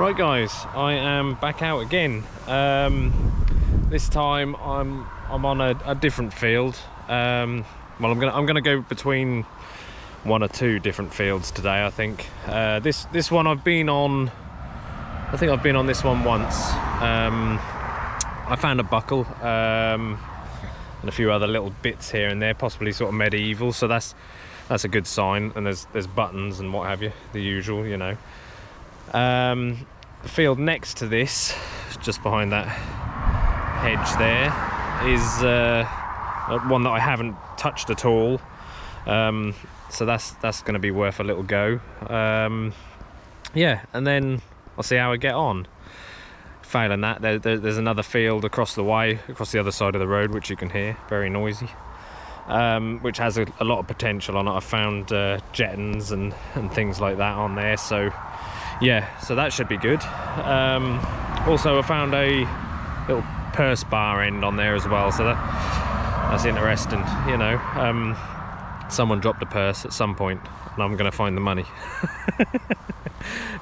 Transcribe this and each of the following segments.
Right guys, I am back out again. This time I'm on a different field. Well, I'm gonna go between one or two different fields today. I think this one I've been on. I think I've been on this one once. I found a buckle and a few other little bits here and there, possibly sort of medieval. So that's a good sign. And there's buttons and what have you, the usual, you know. The field next to this, just behind that hedge there, is one that I haven't touched at all. So that's going to be worth a little go. Yeah, and then I'll see how I get on. Failing that, there's another field across the way, across the other side of the road, which you can hear, very noisy, which has a lot of potential on it. I found jettons and things like that on there, so yeah, so that should be good. Also I found a little purse bar end on there as well, so that's interesting, you know. Someone dropped a purse at some point and I'm gonna find the money.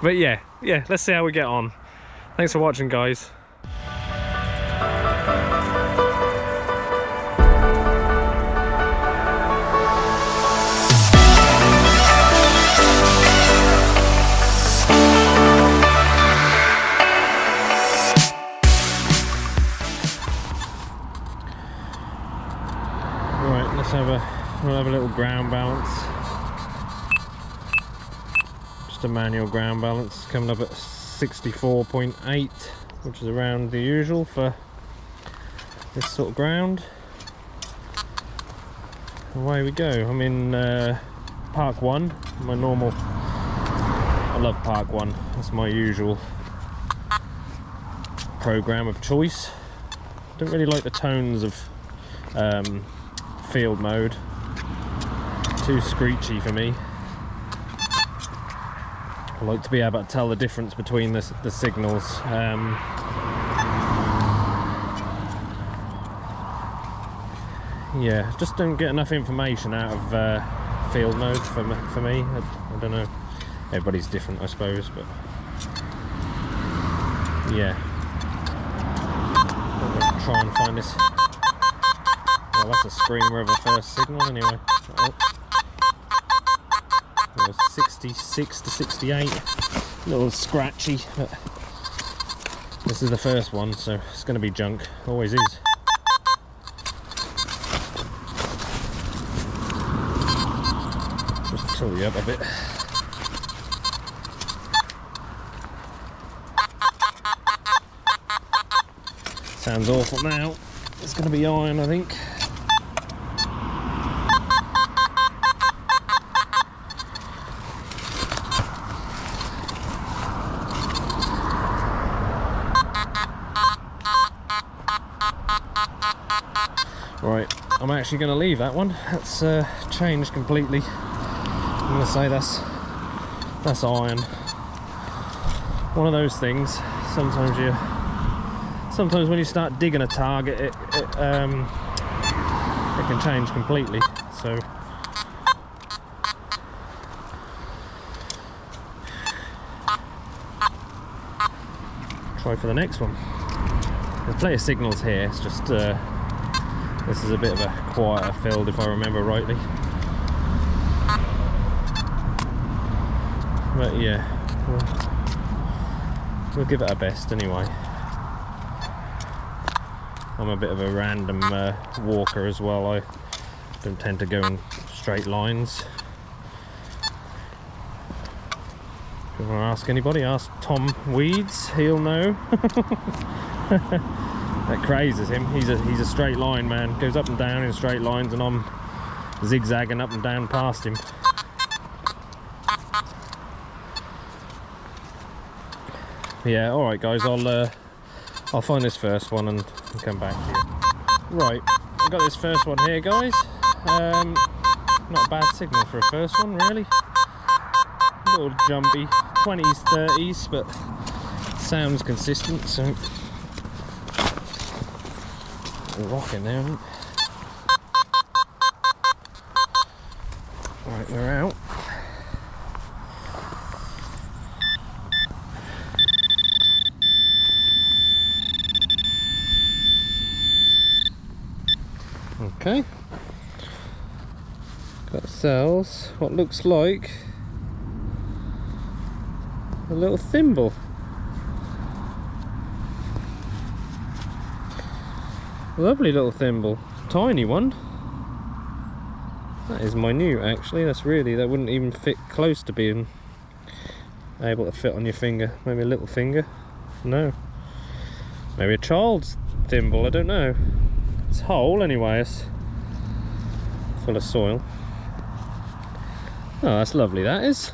But yeah, let's see how we get on. Thanks for watching, guys. Right, we'll have a little ground balance. Just a manual ground balance, coming up at 64.8, which is around the usual for this sort of ground. Away we go. I'm in Park 1, my normal. I love Park 1. That's my usual program of choice. Don't really like the tones of field mode. Too screechy for me. I like to be able to tell the difference between the signals. Yeah, just don't get enough information out of field mode for me. I don't know. Everybody's different, I suppose, but yeah. I'll try and find this. Well, that's a screamer of a first signal anyway. Oh. 66 to 68, a little scratchy, but this is the first one, so it's going to be junk, always is. Just tilt you up a bit. Sounds awful now. It's going to be iron, I think. Right, I'm actually going to leave that one. That's changed completely. I'm going to say that's iron. One of those things. Sometimes when you start digging a target, it can change completely. So try for the next one. There's plenty of signals here. It's just this is a bit of a quieter field, if I remember rightly. But yeah, we'll give it our best anyway. I'm a bit of a random walker as well. I don't tend to go in straight lines. If you want to ask anybody, ask Tom Weeds, he'll know. That crazes him. He's a straight line man. Goes up and down in straight lines, and I'm zigzagging up and down past him. Yeah, all right, guys. I'll find this first one and come back to you. Right, I've got this first one here, guys. Not a bad signal for a first one, really. A little jumpy, 20s, 30s, but sounds consistent. So. Rocking there, isn't it? Right, we're out. Okay. Got ourselves what looks like a little thimble. Lovely little thimble. Tiny one. That is minute actually. That wouldn't even fit close to being able to fit on your finger. Maybe a little finger. No. Maybe a child's thimble, I don't know. It's whole anyway, it's full of soil. Oh, that's lovely, that is.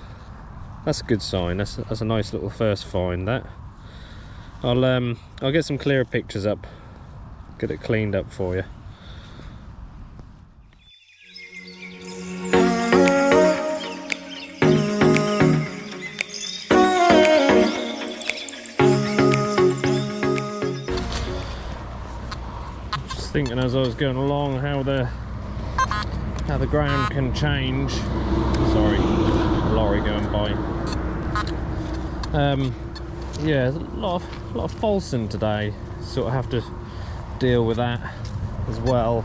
That's a good sign. That's a nice little first find, that. I'll get some clearer pictures up, get it cleaned up for you. Just thinking as I was going along how the ground can change. Sorry, a lorry going by. Yeah, there's a lot of falsing today. Sort of have to deal with that as well.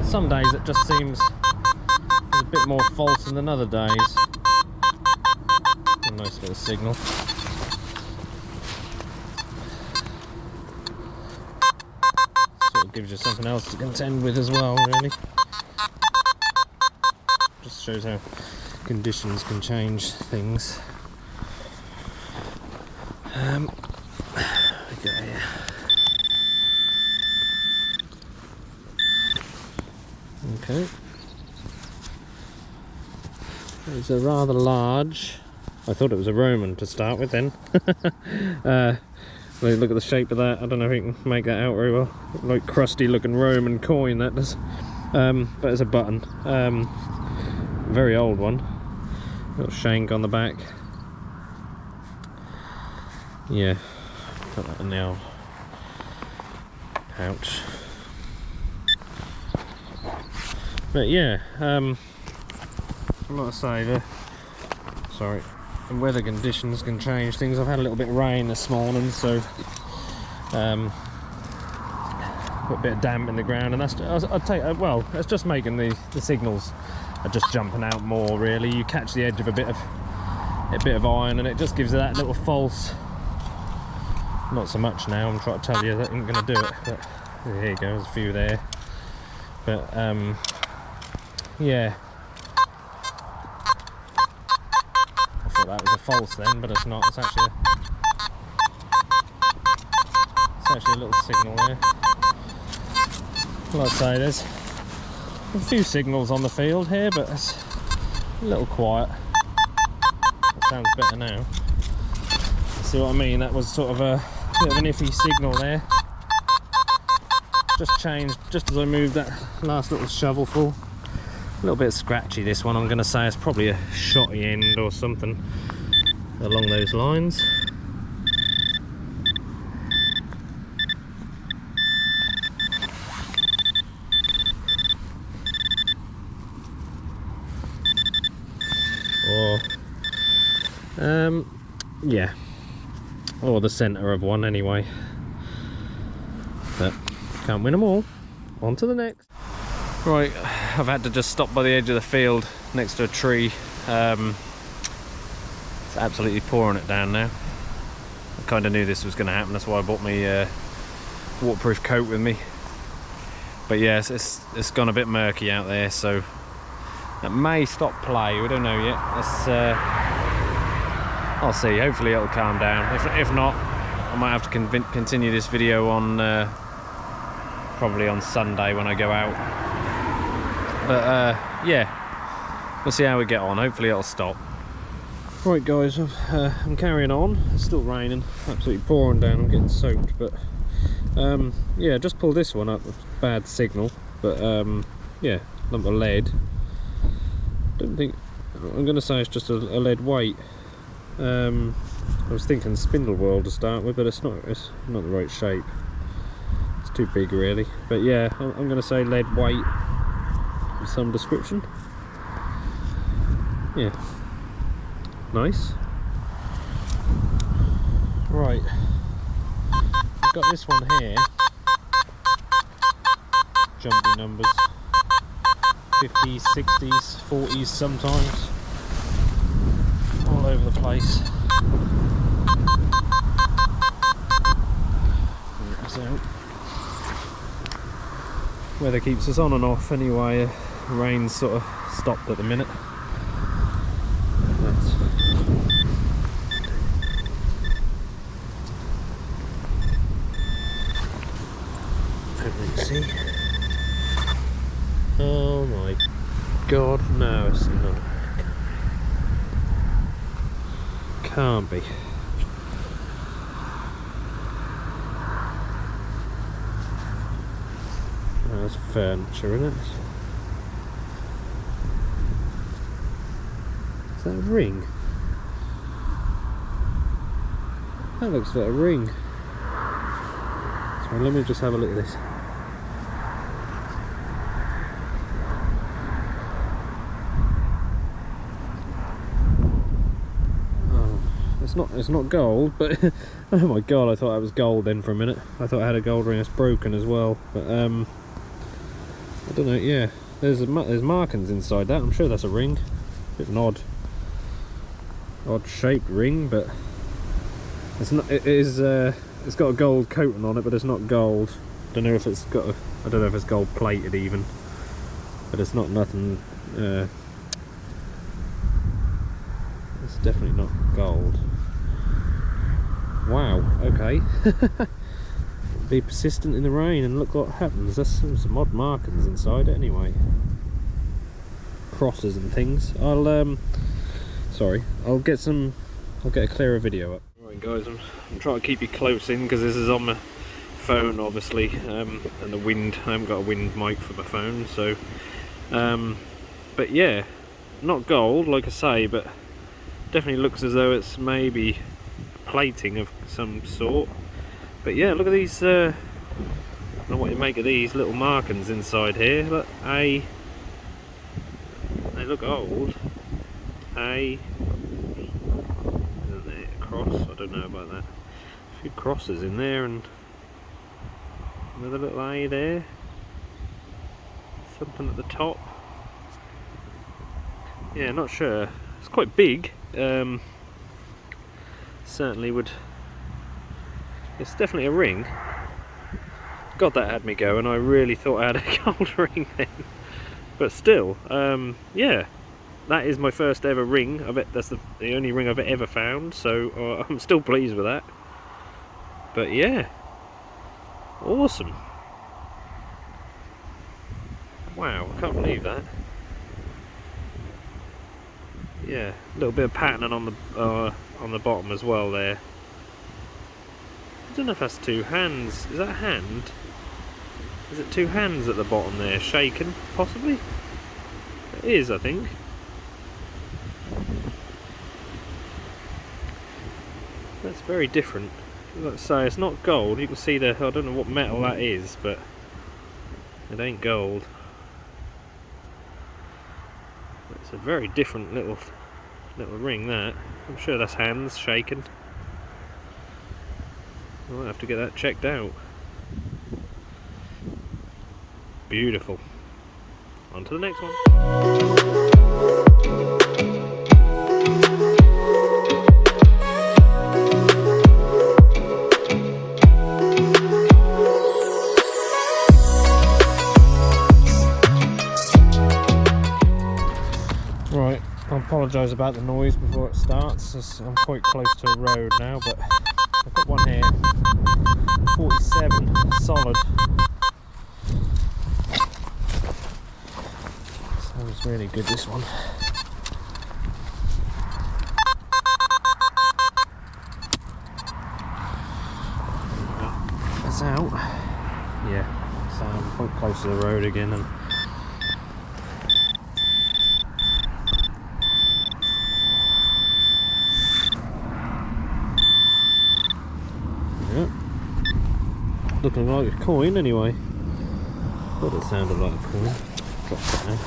Some days it just seems there's a bit more falsing than other days. A nice little signal. Gives you something else to contend with as well, really. Just shows how conditions can change things. We go here. Okay. It's a rather large. I thought it was a Roman to start with then. Look at the shape of that. I don't know if you can make that out very well. Like crusty looking Roman coin that does. But it's a button. Very old one. Little shank on the back. Yeah. Put that in the old pouch. But yeah, like I say, the weather conditions can change things. I've had a little bit of rain this morning, so put a bit of damp in the ground, and that's well, it's just making the signals are just jumping out more. Really, you catch the edge of a bit of iron, and it just gives it that little false. Not so much now. I'm trying to tell you that ain't going to do it, but there you go. There's a few there, but yeah. That was a false then, but it's not. It's actually a little signal there. Like I say, there's a few signals on the field here, but it's a little quiet. That sounds better now. See what I mean? That was sort of a bit of an iffy signal there. Just changed just as I moved that last little shovelful. A little bit scratchy, this one. I'm going to say it's probably a shotty end or something along those lines. Or yeah, or the centre of one anyway. But can't win them all. On to the next. Right, I've had to just stop by the edge of the field next to a tree. It's absolutely pouring it down now. I kind of knew this was going to happen, that's why I bought my waterproof coat with me. But yes, it's gone a bit murky out there, so it may stop play. We don't know yet. I'll see. Hopefully it'll calm down. If not, I might have to continue this video on probably on Sunday when I go out. But yeah, we'll see how we get on. Hopefully it'll stop. Right guys, I'm carrying on. It's still raining, absolutely pouring down. I'm getting soaked, but yeah, just pulled this one up. Bad signal, but yeah, lump of lead. Don't think, I'm going to say it's just a lead weight. I was thinking spindle whorl to start with, but it's not the right shape. It's too big really. But yeah, I'm going to say lead weight of some description. Yeah, nice. Right, I've got this one here. jumpy numbers. 50s, 60s, 40s sometimes. All over the place. So, weather keeps us on and off anyway. Rain's sort of stopped at the minute. See? Oh my god, no, it's not. Can't be. That's furniture, isn't it? Is that a ring? That looks like a ring. So let me just have a look at this. It's not gold, but oh my god, I thought that was gold then for a minute. I thought I had a gold ring that's broken as well, but I don't know. Yeah, there's markings inside that. I'm sure that's a ring. Bit of an odd shaped ring, but it's not. It is. It's got a gold coating on it, but it's not gold. Don't know if it's got. I don't know if it's gold plated even, but it's not nothing. It's definitely not gold. Wow, okay. Be persistent in the rain and look what happens. There's some odd markings inside it anyway. Crosses and things. I'll get a clearer video up. Right guys, I'm trying to keep you close in because this is on my phone obviously, and the wind, I haven't got a wind mic for my phone, so but yeah, not gold like I say, but definitely looks as though it's maybe plating of some sort. But yeah, look at these, I don't know what you make of these little markings inside here. Look, they look old. A cross, I don't know about that. A few crosses in there and another little A there. Something at the top. Yeah, not sure. It's quite big. Certainly would. It's definitely a ring. God, that had me going. I really thought I had a gold ring then. But still, yeah, that is my first ever ring. That's the only ring I've ever found. So I'm still pleased with that. But yeah, awesome. Wow, I can't believe that. Yeah, a little bit of patterning on the bottom as well there. I don't know if that's two hands. Is that a hand? Is it two hands at the bottom there, shaken, possibly? It is, I think. That's very different. Let's say it's not gold. You can see there. I don't know what metal that is, but it ain't gold. It's a very different little ring, that. I'm sure that's hands shaken. I'll have to get that checked out. Beautiful. On to the next one. Right, I apologise about the noise before it starts. I'm quite close to a road now, but I've got one here, 47 solid. Sounds really good, this one. That's out. Yeah, so I'm quite close to the road again. And looking like a coin anyway. Thought it sounded like a coin. Drop that now.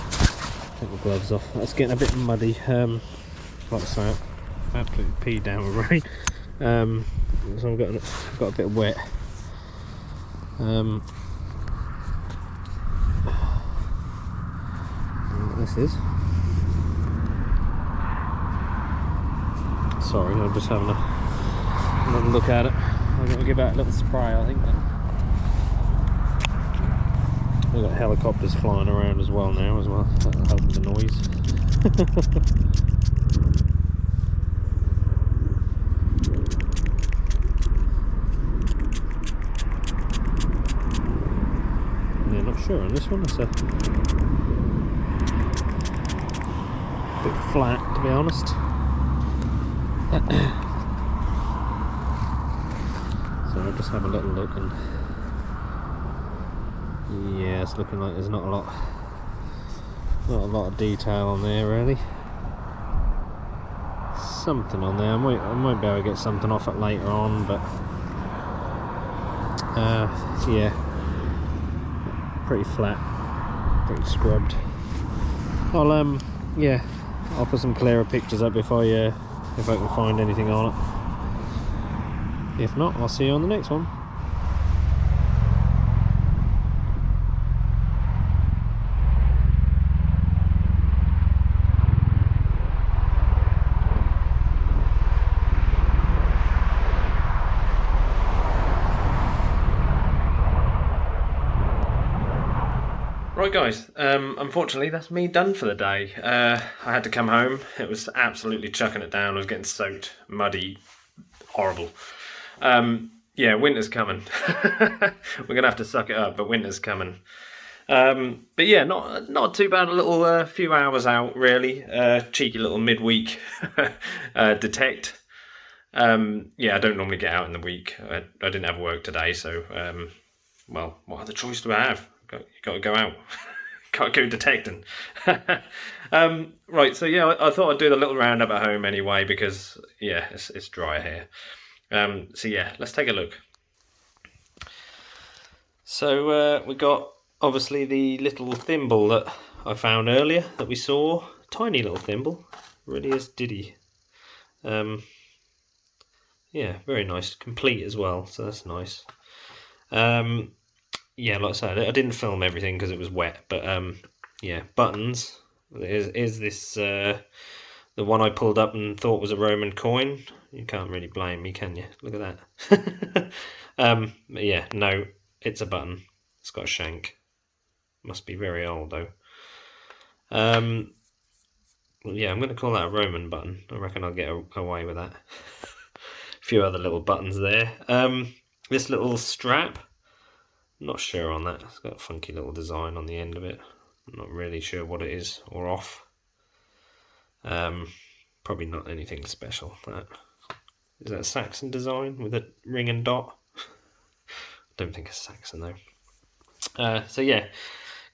Take my gloves off. That's getting a bit muddy. Like I say, absolutely peed down with rain. So I've got a bit wet. this is. Sorry, I'm just having a little look at it. I'm going to give that a little spray, I think. We've got helicopters flying around as well now, that'll help with the noise. Yeah, not sure on this one. It's a bit flat, to be honest. So I'll just have a little look, and yeah, it's looking like there's not a lot of detail on there really. Something on there, I might be able to get something off it later on, but yeah, pretty flat, pretty scrubbed. I'll put some clearer pictures up if I can find anything on it. If not, I'll see you on the next one. Right guys, unfortunately that's me done for the day. I had to come home. It was absolutely chucking it down. I was getting soaked, muddy, horrible. Yeah, winter's coming. We're gonna have to suck it up, but winter's coming. But yeah, not too bad. A little few hours out really. Cheeky little midweek detect. Yeah, I don't normally get out in the week. I didn't have work today, so well, what other choice do I have? You got to go out. Got to go detecting. Right, so yeah, I thought I'd do the little roundup at home anyway, because yeah, it's dry here. So yeah, let's take a look. So we got obviously the little thimble that I found earlier that we saw. Tiny little thimble, really is diddy. Yeah, very nice, complete as well, so that's nice. Yeah, like I said, I didn't film everything because it was wet, but yeah, buttons. Is this the one I pulled up and thought was a Roman coin? You can't really blame me, can you? Look at that. But yeah, no, it's a button. It's got a shank. Must be very old though. Well, yeah, I'm going to call that a Roman button. I reckon I'll get away with that. A few other little buttons there. This little strap. Not sure on that. It's got a funky little design on the end of it. I'm not really sure what it is or off. Probably not anything special. That is that a Saxon design with a ring and dot. Don't think it's Saxon though. So yeah,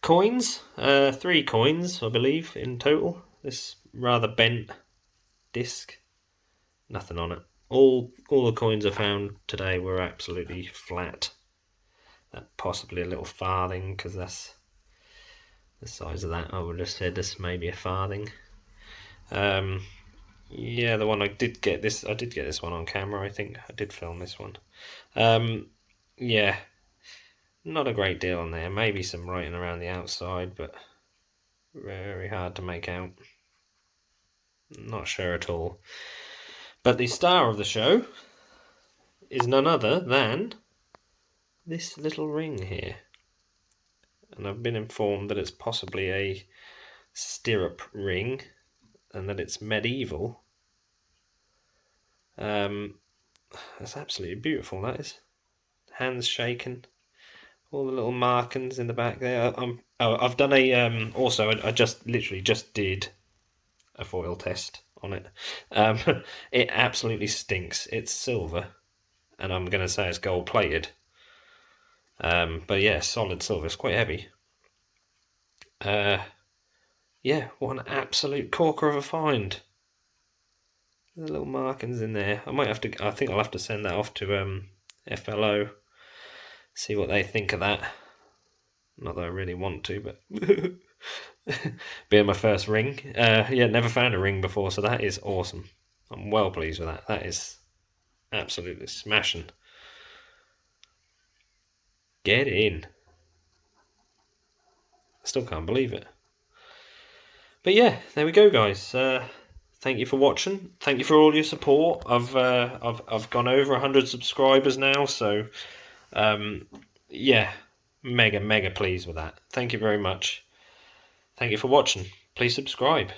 coins. 3 coins, I believe, in total. This rather bent disc. Nothing on it. All the coins I found today were absolutely flat. Possibly a little farthing, because that's the size of that. I would have said this may be a farthing. Yeah, the one I did get this one on camera. I think I did film this one. Yeah, not a great deal on there. Maybe some writing around the outside, but very hard to make out. Not sure at all. But the star of the show is none other than this little ring here. And I've been informed that it's possibly a stirrup ring and that it's medieval. That's absolutely beautiful, that is. Hands shaking. All the little markings in the back there. I've done a also I literally just did a foil test on it. It absolutely stinks. It's silver, and I'm gonna say it's gold plated. But yeah, solid silver. It's quite heavy. Yeah, what an absolute corker of a find. The little markings in there. I think I'll have to send that off to FLO. See what they think of that. Not that I really want to, but being my first ring. Yeah, never found a ring before, so that is awesome. I'm well pleased with that. That is absolutely smashing. Get in. I still can't believe it. But yeah, there we go, guys. Thank you for watching. Thank you for all your support. I've gone over 100 subscribers now, so yeah, mega pleased with that. Thank you very much. Thank you for watching. Please subscribe.